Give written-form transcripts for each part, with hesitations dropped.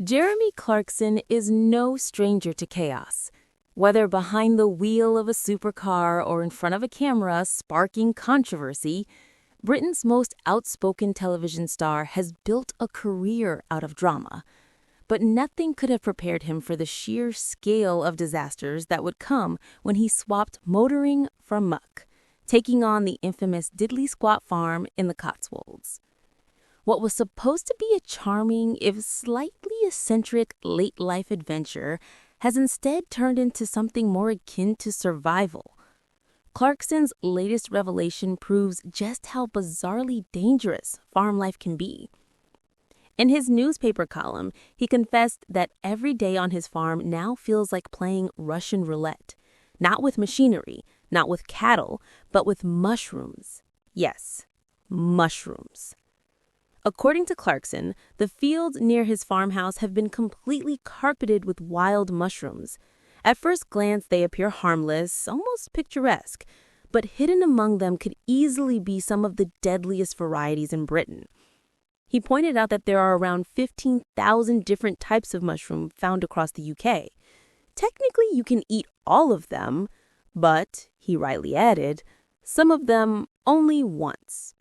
Jeremy Clarkson is no stranger to chaos. Whether behind the wheel of a supercar or in front of a camera sparking controversy, Britain's most outspoken television star has built a career out of drama. But nothing could have prepared him for the sheer scale of disasters that would come when he swapped motoring for muck, taking on the infamous Diddley Squat Farm in the Cotswolds. What was supposed to be a charming, if slightly eccentric, late-life adventure has instead turned into something more akin to survival. Clarkson's latest revelation proves just how bizarrely dangerous farm life can be. In his newspaper column, he confessed that every day on his farm now feels like playing Russian roulette, not with machinery, not with cattle, but with mushrooms. Yes, mushrooms. According to Clarkson, the fields near his farmhouse have been completely carpeted with wild mushrooms. At first glance, they appear harmless, almost picturesque, but hidden among them could easily be some of the deadliest varieties in Britain. He pointed out that there are around 15,000 different types of mushroom found across the UK. Technically, you can eat all of them, but, he rightly added, some of them only once.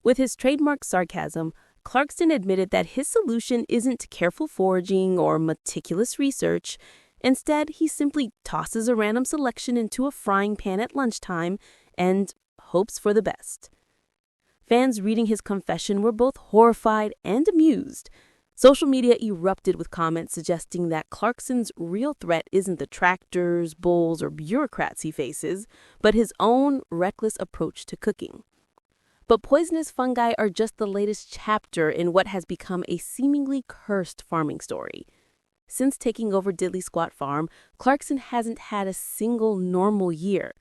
With his trademark sarcasm, Clarkson admitted that his solution isn't careful foraging or meticulous research. Instead, he simply tosses a random selection into a frying pan at lunchtime and hopes for the best. Fans reading his confession were both horrified and amused. Social media erupted with comments suggesting that Clarkson's real threat isn't the tractors, bulls, or bureaucrats he faces, but his own reckless approach to cooking. But poisonous fungi are just the latest chapter in what has become a seemingly cursed farming story. Since taking over Diddley Squat Farm, Clarkson hasn't had a single normal year.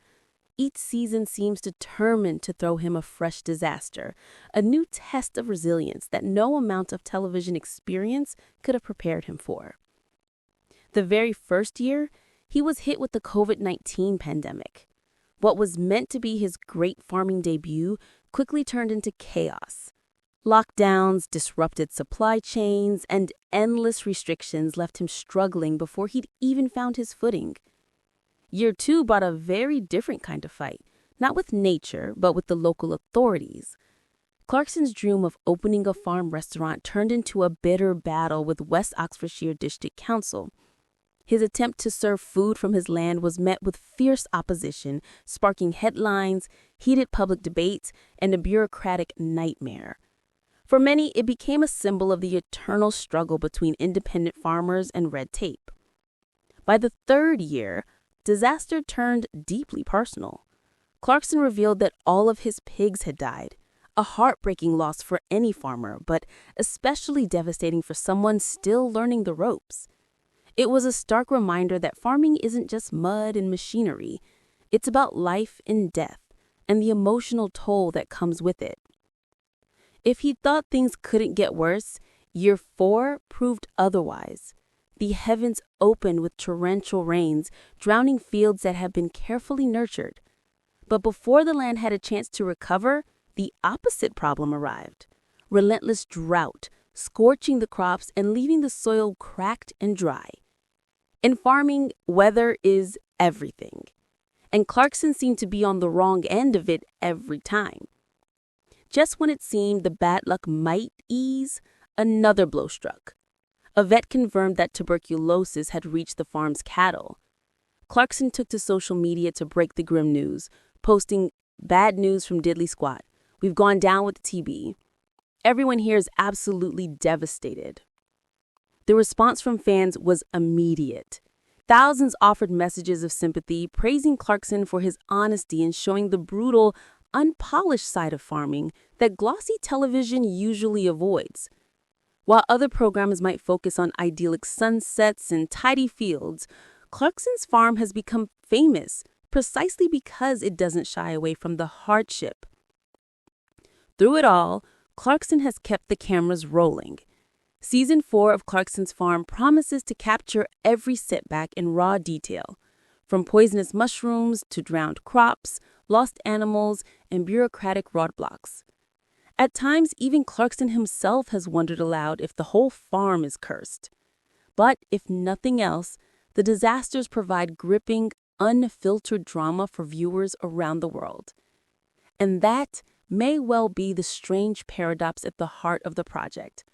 Each season seems determined to throw him a fresh disaster, a new test of resilience that no amount of television experience could have prepared him for. The very first year, he was hit with the COVID-19 pandemic. What was meant to be his great farming debut quickly turned into chaos. Lockdowns, disrupted supply chains, and endless restrictions left him struggling before he'd even found his footing. Year 2 brought a very different kind of fight, not with nature, but with the local authorities. Clarkson's dream of opening a farm restaurant turned into a bitter battle with West Oxfordshire District Council. His attempt to serve food from his land was met with fierce opposition, sparking headlines, heated public debates, and a bureaucratic nightmare. For many, it became a symbol of the eternal struggle between independent farmers and red tape. By the third year, disaster turned deeply personal. Clarkson revealed that all of his pigs had died, a heartbreaking loss for any farmer, but especially devastating for someone still learning the ropes. It was a stark reminder that farming isn't just mud and machinery. It's about life and death, and the emotional toll that comes with it. If he thought things couldn't get worse, year 4 proved otherwise. The heavens opened with torrential rains, drowning fields that had been carefully nurtured. But before the land had a chance to recover, the opposite problem arrived. Relentless drought, scorching the crops and leaving the soil cracked and dry. In farming, weather is everything. And Clarkson seemed to be on the wrong end of it every time. Just when it seemed the bad luck might ease, another blow struck. A vet confirmed that tuberculosis had reached the farm's cattle. Clarkson took to social media to break the grim news, posting, "Bad news from Diddley Squat. We've gone down with the TB. Everyone here is absolutely devastated." The response from fans was immediate. Thousands offered messages of sympathy, praising Clarkson for his honesty and showing the brutal, unpolished side of farming that glossy television usually avoids. While other programs might focus on idyllic sunsets and tidy fields, Clarkson's farm has become famous precisely because it doesn't shy away from the hardship. Through it all, Clarkson has kept the cameras rolling. Season 4 of Clarkson's Farm promises to capture every setback in raw detail, from poisonous mushrooms to drowned crops, lost animals, and bureaucratic roadblocks. At times, even Clarkson himself has wondered aloud if the whole farm is cursed. But if nothing else, the disasters provide gripping, unfiltered drama for viewers around the world. And that may well be the strange paradox at the heart of the project.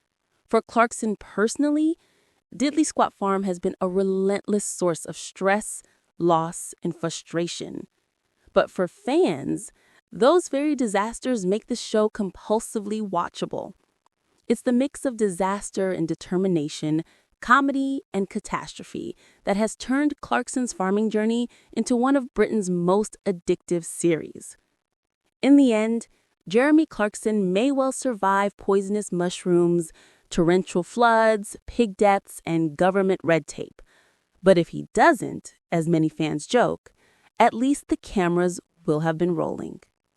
For Clarkson personally, Diddley Squat Farm has been a relentless source of stress, loss, and frustration. But for fans, those very disasters make the show compulsively watchable. It's the mix of disaster and determination, comedy and catastrophe that has turned Clarkson's farming journey into one of Britain's most addictive series. In the end, Jeremy Clarkson may well survive poisonous mushrooms, torrential floods, pig deaths, and government red tape. But if he doesn't, as many fans joke, at least the cameras will have been rolling.